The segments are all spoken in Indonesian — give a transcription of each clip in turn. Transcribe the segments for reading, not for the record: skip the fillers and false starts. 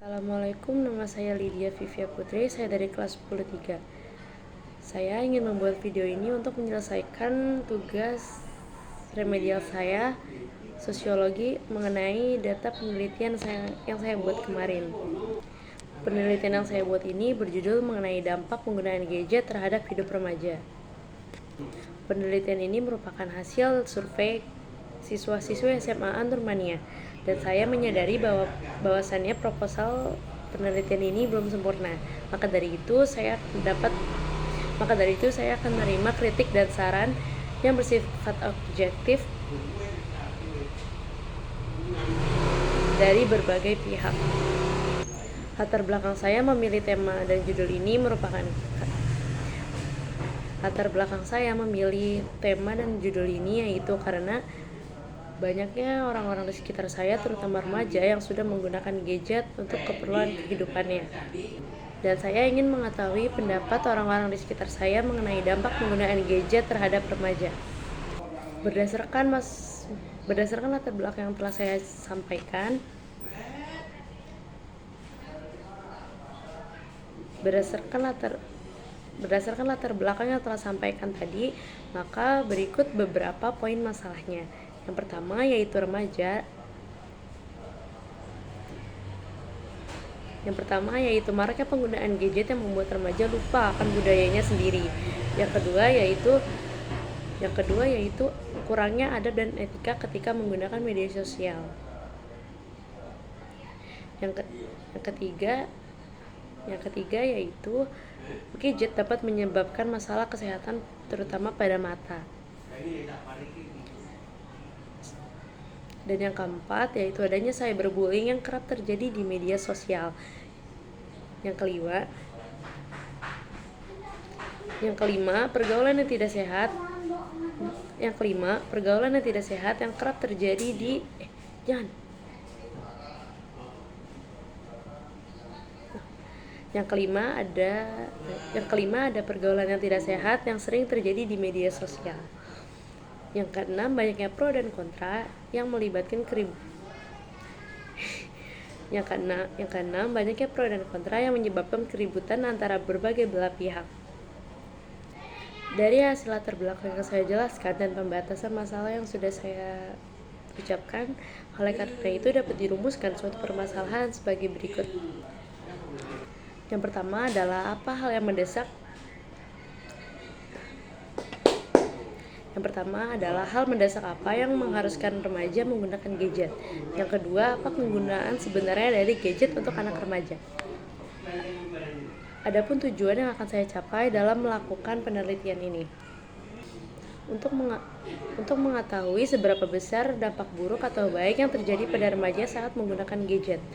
Assalamualaikum, nama saya Lydia Vivia Putri, saya dari kelas 10-3. Saya ingin membuat video ini untuk menyelesaikan tugas remedial saya, sosiologi, mengenai data penelitian yang saya buat kemarin. Penelitian yang saya buat ini berjudul mengenai dampak penggunaan gadget terhadap hidup remaja. Penelitian ini merupakan hasil survei siswa-siswi SMA Anturmania, dan saya menyadari bahwasannya proposal penelitian ini belum sempurna. Maka dari itu saya akan menerima kritik dan saran yang bersifat objektif dari berbagai pihak. Latar belakang saya memilih tema dan judul ini yaitu karena banyaknya orang-orang di sekitar saya, terutama remaja, yang sudah menggunakan gadget untuk keperluan kehidupannya. Dan saya ingin mengetahui pendapat orang-orang di sekitar saya mengenai dampak penggunaan gadget terhadap remaja. Berdasarkan latar belakang yang telah saya sampaikan, Berdasarkan latar belakang yang telah sampaikan tadi, maka berikut beberapa poin masalahnya. Yang pertama yaitu maraknya penggunaan gadget yang membuat remaja lupa akan budayanya sendiri. Yang kedua yaitu kurangnya adab dan etika ketika menggunakan media sosial. Yang ketiga yaitu gadget dapat menyebabkan masalah kesehatan, terutama pada mata. Dan yang keempat yaitu adanya cyberbullying yang kerap terjadi di media sosial. Yang kelima, pergaulan yang tidak sehat yang kerap terjadi di Yang kelima ada pergaulan yang tidak sehat yang sering terjadi di media sosial. Yang keenam, banyaknya pro dan kontra yang melibatkan menyebabkan keributan antara berbagai belah pihak. Dari hasil latar belakang yang saya jelaskan dan pembatasan masalah yang sudah saya ucapkan, oleh karena itu dapat dirumuskan suatu permasalahan sebagai berikut. Yang pertama adalah hal mendesak apa yang mengharuskan remaja menggunakan gadget. Yang kedua, apa penggunaan sebenarnya dari gadget untuk anak remaja. Adapun tujuan yang akan saya capai dalam melakukan penelitian ini, untuk mengetahui seberapa besar dampak buruk atau baik yang terjadi pada remaja saat menggunakan gadget.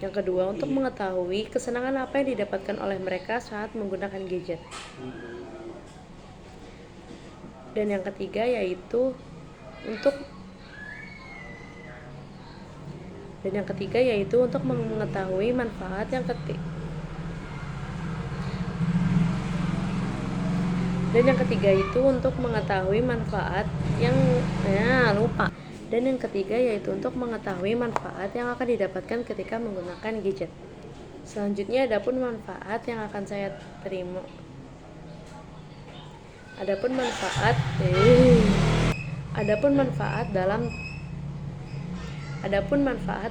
Yang kedua, untuk mengetahui kesenangan apa yang didapatkan oleh mereka saat menggunakan gadget. Dan yang ketiga yaitu untuk mengetahui manfaat yang akan didapatkan ketika menggunakan gadget. Selanjutnya, adapun manfaat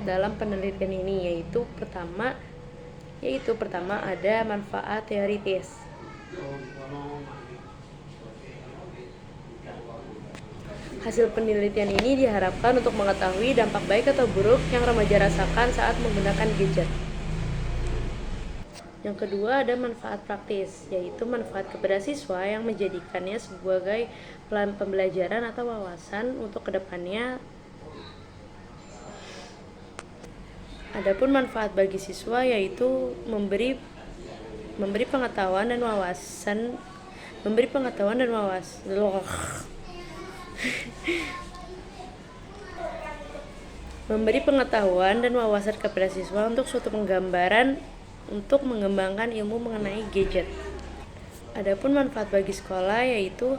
dalam penelitian ini yaitu pertama ada manfaat teoritis. Hasil penelitian ini diharapkan untuk mengetahui dampak baik atau buruk yang remaja rasakan saat menggunakan gadget. Yang kedua ada manfaat praktis, yaitu manfaat kepada siswa yang menjadikannya sebagai pembelajaran atau wawasan untuk kedepannya. Adapun manfaat bagi siswa yaitu memberi pengetahuan dan wawasan kepada siswa untuk suatu penggambaran untuk mengembangkan ilmu mengenai gadget. Adapun manfaat bagi sekolah yaitu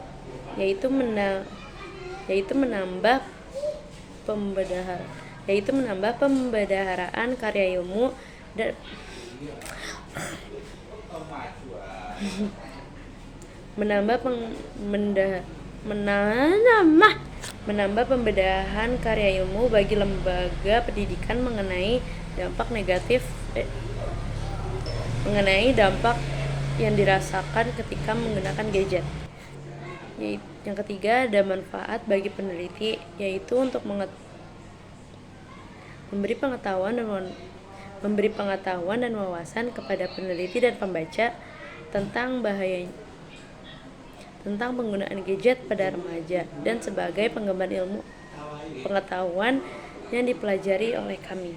menambah yaitu menambah pembendaharaan karya ilmu dan menambah pembedahan karya ilmu bagi lembaga pendidikan mengenai dampak yang dirasakan ketika menggunakan gadget. Yang ketiga, ada manfaat bagi peneliti, yaitu untuk memberi pengetahuan dan wawasan kepada peneliti dan pembaca tentang penggunaan gadget pada remaja dan sebagai penggemar ilmu pengetahuan yang dipelajari oleh kami.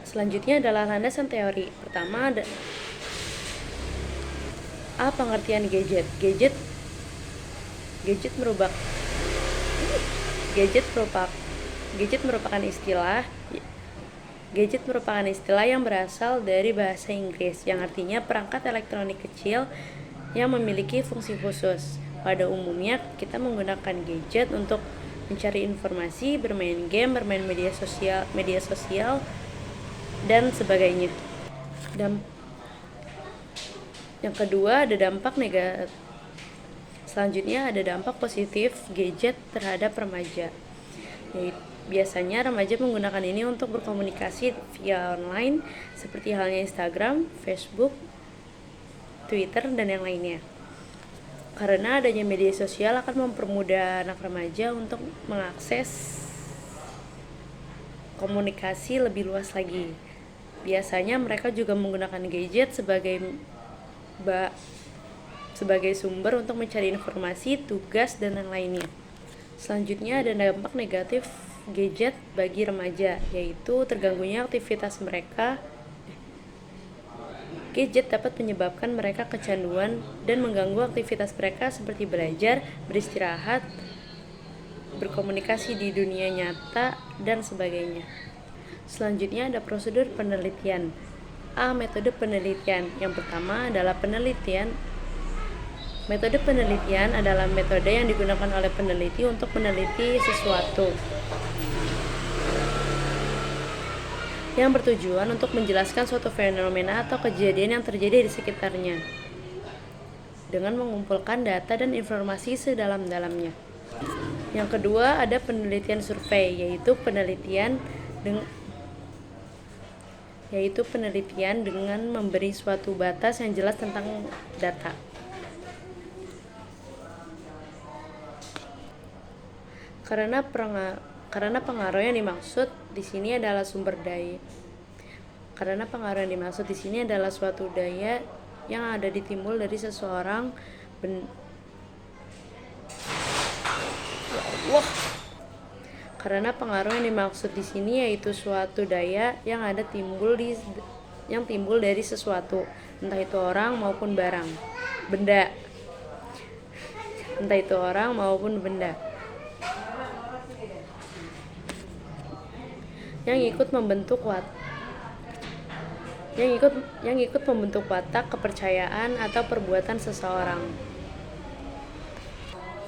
Selanjutnya adalah landasan teori. Pertama, pengertian gadget. Gadget merupakan istilah yang berasal dari bahasa Inggris yang artinya perangkat elektronik kecil yang memiliki fungsi khusus. Pada umumnya kita menggunakan gadget untuk mencari informasi, bermain game, bermain media sosial dan sebagainya. Yang kedua, ada dampak negatif. Selanjutnya ada dampak positif gadget terhadap remaja. Biasanya remaja menggunakan ini untuk berkomunikasi via online seperti halnya Instagram, Facebook, Twitter, dan yang lainnya. Karena adanya media sosial akan mempermudah anak remaja untuk mengakses komunikasi lebih luas lagi. Biasanya mereka juga menggunakan gadget sebagai sumber untuk mencari informasi, tugas, dan yang lainnya. Selanjutnya ada dampak negatif gadget bagi remaja, yaitu terganggunya aktivitas mereka. Gadget dapat menyebabkan mereka kecanduan dan mengganggu aktivitas mereka seperti belajar, beristirahat, berkomunikasi di dunia nyata, dan sebagainya. Selanjutnya ada prosedur penelitian. Metode penelitian. Yang pertama adalah penelitian. Metode penelitian adalah metode yang digunakan oleh peneliti untuk meneliti sesuatu yang bertujuan untuk menjelaskan suatu fenomena atau kejadian yang terjadi di sekitarnya dengan mengumpulkan data dan informasi sedalam-dalamnya. Yang kedua ada penelitian survei, yaitu penelitian dengan memberi suatu batas yang jelas tentang data. Karena pengaruh yang dimaksud di sini adalah sumber daya. Karena pengaruh yang dimaksud di sini adalah suatu daya yang ada ditimbul dari seseorang Karena pengaruh yang dimaksud di sini yaitu suatu daya yang timbul dari sesuatu, entah itu orang maupun benda. Yang ikut membentuk watak, kepercayaan, atau perbuatan seseorang.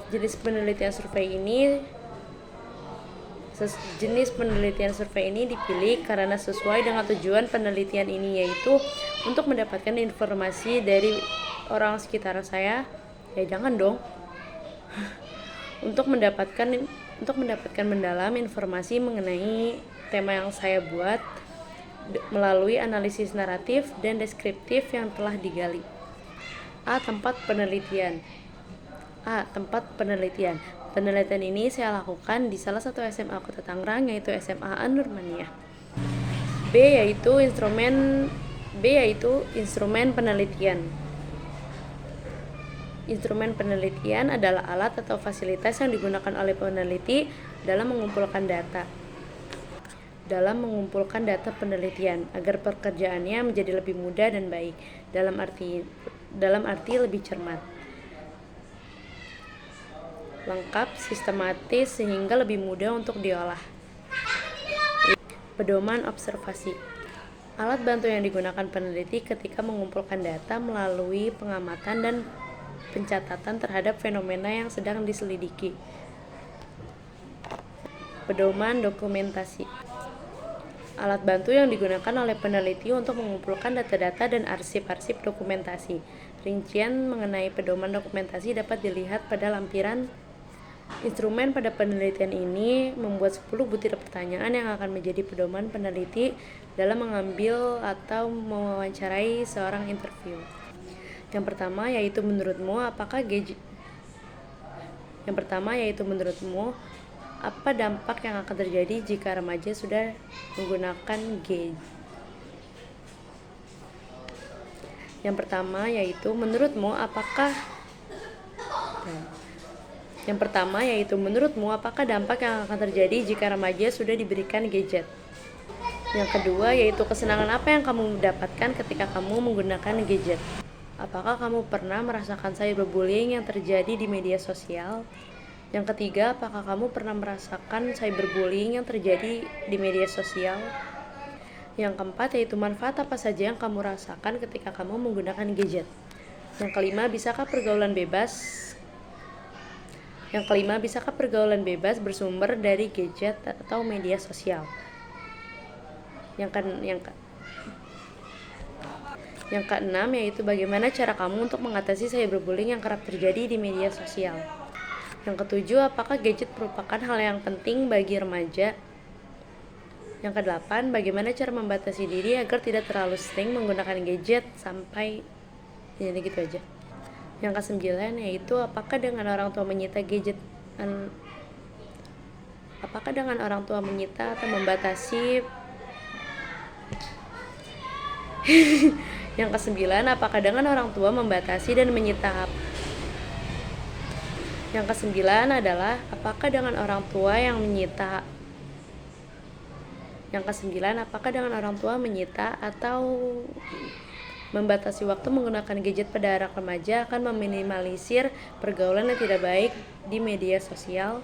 Jenis penelitian survei ini dipilih karena sesuai dengan tujuan penelitian ini, yaitu untuk mendapatkan informasi dari orang sekitar saya. Ya jangan dong. Untuk mendapatkan mendalam informasi mengenai tema yang saya buat melalui analisis naratif dan deskriptif yang telah digali. Tempat penelitian. Penelitian ini saya lakukan di salah satu SMA Kota Tangerang, yaitu SMA An-Nurmaniyah. B yaitu instrumen penelitian. Instrumen penelitian adalah alat atau fasilitas yang digunakan oleh peneliti dalam mengumpulkan data penelitian agar pekerjaannya menjadi lebih mudah dan baik, dalam arti lebih cermat, lengkap, sistematis, sehingga lebih mudah untuk diolah. Pedoman observasi. Alat bantu yang digunakan peneliti ketika mengumpulkan data melalui pengamatan dan pencatatan terhadap fenomena yang sedang diselidiki. Pedoman dokumentasi. Alat bantu yang digunakan oleh peneliti untuk mengumpulkan data-data dan arsip-arsip dokumentasi. Rincian mengenai pedoman dokumentasi dapat dilihat pada lampiran. Instrumen pada penelitian ini membuat 10 butir pertanyaan yang akan menjadi pedoman peneliti dalam mengambil atau mewawancarai seorang interview. Yang pertama yaitu menurutmu apa dampak yang akan terjadi jika remaja sudah menggunakan gadget? Yang pertama yaitu menurutmu apakah dampak yang akan terjadi jika remaja sudah diberikan gadget? Yang kedua yaitu kesenangan apa yang kamu dapatkan ketika kamu menggunakan gadget? Apakah kamu pernah merasakan cyberbullying yang terjadi di media sosial? Yang ketiga, apakah kamu pernah merasakan cyberbullying yang terjadi di media sosial? Yang keempat yaitu manfaat apa saja yang kamu rasakan ketika kamu menggunakan gadget? Yang kelima, bisakah pergaulan bebas bersumber dari gadget atau media sosial? Yang keenam yaitu bagaimana cara kamu untuk mengatasi cyberbullying yang kerap terjadi di media sosial. Yang ketujuh, apakah gadget merupakan hal yang penting bagi remaja? Yang kedelapan, bagaimana cara membatasi diri agar tidak terlalu sering menggunakan gadget sampai gitu aja. Yang kesembilan yaitu apakah dengan orang tua menyita atau membatasi Yang kesembilan, apakah dengan orang tua membatasi dan menyita Yang kesembilan adalah apakah dengan orang tua menyita atau membatasi waktu menggunakan gadget pada anak remaja akan meminimalisir pergaulan yang tidak baik di media sosial.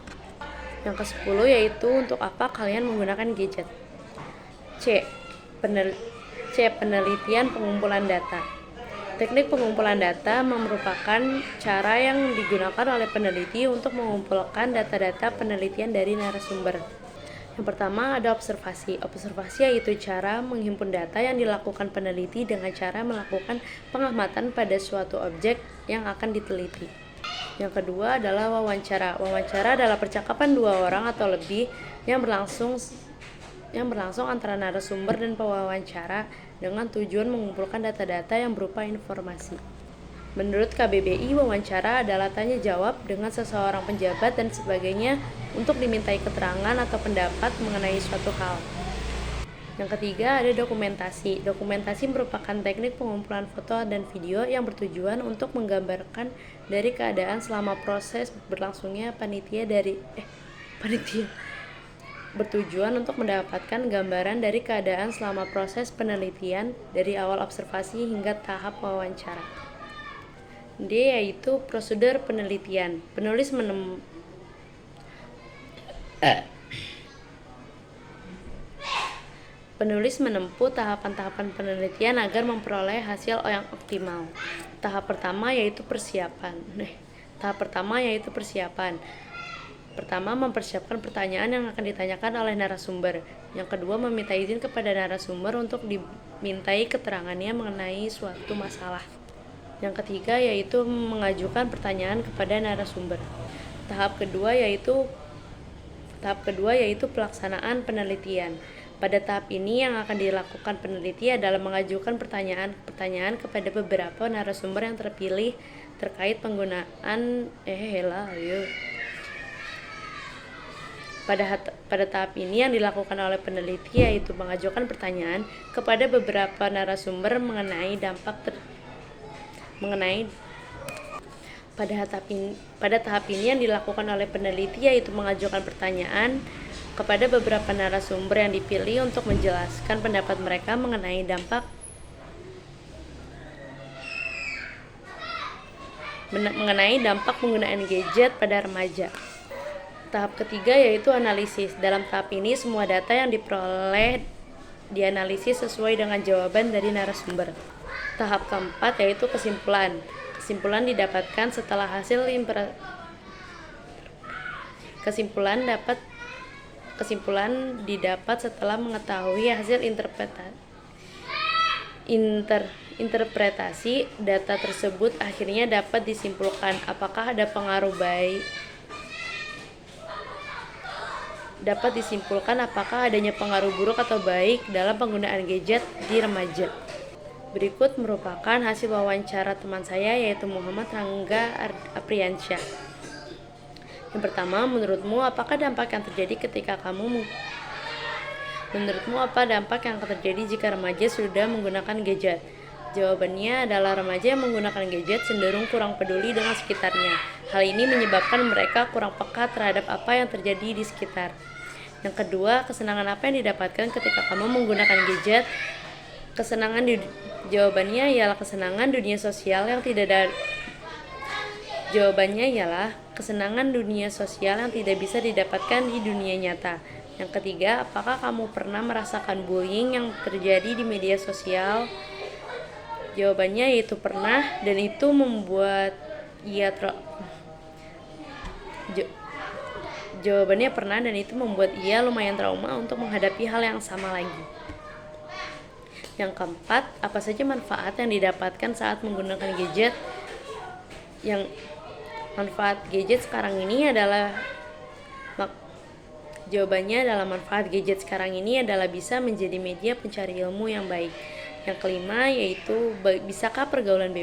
Yang ke-10 yaitu untuk apa kalian menggunakan gadget? C. Penelitian pengumpulan data. Teknik pengumpulan data merupakan cara yang digunakan oleh peneliti untuk mengumpulkan data-data penelitian dari narasumber. Yang pertama ada observasi. Observasi yaitu cara menghimpun data yang dilakukan peneliti dengan cara melakukan pengamatan pada suatu objek yang akan diteliti. Yang kedua adalah wawancara. Wawancara adalah percakapan dua orang atau lebih yang berlangsung antara narasumber dan pewawancara dengan tujuan mengumpulkan data-data yang berupa informasi. Menurut KBBI, wawancara adalah tanya jawab dengan seseorang pejabat dan sebagainya untuk dimintai keterangan atau pendapat mengenai suatu hal. Yang ketiga ada dokumentasi. Dokumentasi merupakan teknik pengumpulan foto dan video yang bertujuan untuk menggambarkan dari keadaan selama proses berlangsungnya bertujuan untuk mendapatkan gambaran dari keadaan selama proses penelitian dari awal observasi hingga tahap wawancara. D yaitu prosedur penelitian. Penulis menempuh tahapan-tahapan penelitian agar memperoleh hasil yang optimal. Tahap pertama yaitu persiapan. Pertama, mempersiapkan pertanyaan yang akan ditanyakan oleh narasumber. Yang kedua, meminta izin kepada narasumber untuk dimintai keterangannya mengenai suatu masalah. Yang ketiga, yaitu mengajukan pertanyaan kepada narasumber. Tahap kedua yaitu pelaksanaan penelitian. Pada tahap ini yang akan dilakukan peneliti adalah mengajukan pertanyaan kepada beberapa narasumber yang terpilih terkait penggunaan Pada tahap ini yang dilakukan oleh peneliti yaitu mengajukan pertanyaan kepada beberapa narasumber Pada tahap ini yang dilakukan oleh peneliti yaitu mengajukan pertanyaan kepada beberapa narasumber yang dipilih untuk menjelaskan pendapat mereka mengenai dampak penggunaan gadget pada remaja. Tahap ketiga yaitu analisis. Dalam tahap ini semua data yang diperoleh dianalisis sesuai dengan jawaban dari narasumber. Tahap keempat yaitu kesimpulan. Kesimpulan didapatkan setelah Kesimpulan didapat setelah mengetahui hasil interpretasi data tersebut. Akhirnya dapat disimpulkan apakah ada pengaruh baik apakah adanya pengaruh buruk atau baik dalam penggunaan gadget di remaja. Berikut merupakan hasil wawancara teman saya, yaitu Muhammad Rangga Apriansyah. Yang pertama, menurutmu apa dampak yang terjadi jika remaja sudah menggunakan gadget? Jawabannya adalah remaja yang menggunakan gadget cenderung kurang peduli dengan sekitarnya. Hal ini menyebabkan mereka kurang peka terhadap apa yang terjadi di sekitar. Yang kedua, kesenangan apa yang didapatkan ketika kamu menggunakan gadget? Jawabannya ialah kesenangan dunia sosial yang tidak bisa didapatkan di dunia nyata. Yang ketiga, apakah kamu pernah merasakan bullying yang terjadi di media sosial? Jawabannya yaitu pernah, dan itu membuat ia lumayan trauma untuk menghadapi hal yang sama lagi. Yang keempat, apa saja manfaat yang didapatkan saat menggunakan gadget? Manfaat gadget sekarang ini adalah bisa menjadi media pencari ilmu yang baik. Yang kelima yaitu bisakah pergaulan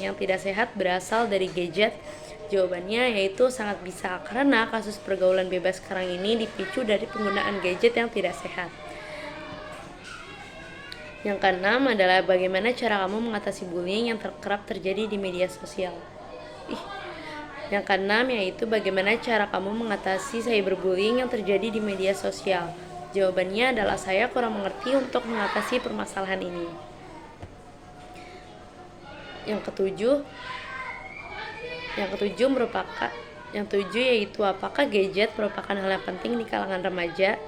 yang tidak sehat berasal dari gadget? Jawabannya yaitu sangat bisa, karena kasus pergaulan bebas sekarang ini dipicu dari penggunaan gadget yang tidak sehat. Yang keenam adalah bagaimana cara kamu mengatasi bullying yang kerap terjadi di media sosial. Yang keenam yaitu bagaimana cara kamu mengatasi cyberbullying yang terjadi di media sosial. Jawabannya adalah saya kurang mengerti untuk mengatasi permasalahan ini. Yang ketujuh yaitu apakah gadget merupakan hal yang penting di kalangan remaja?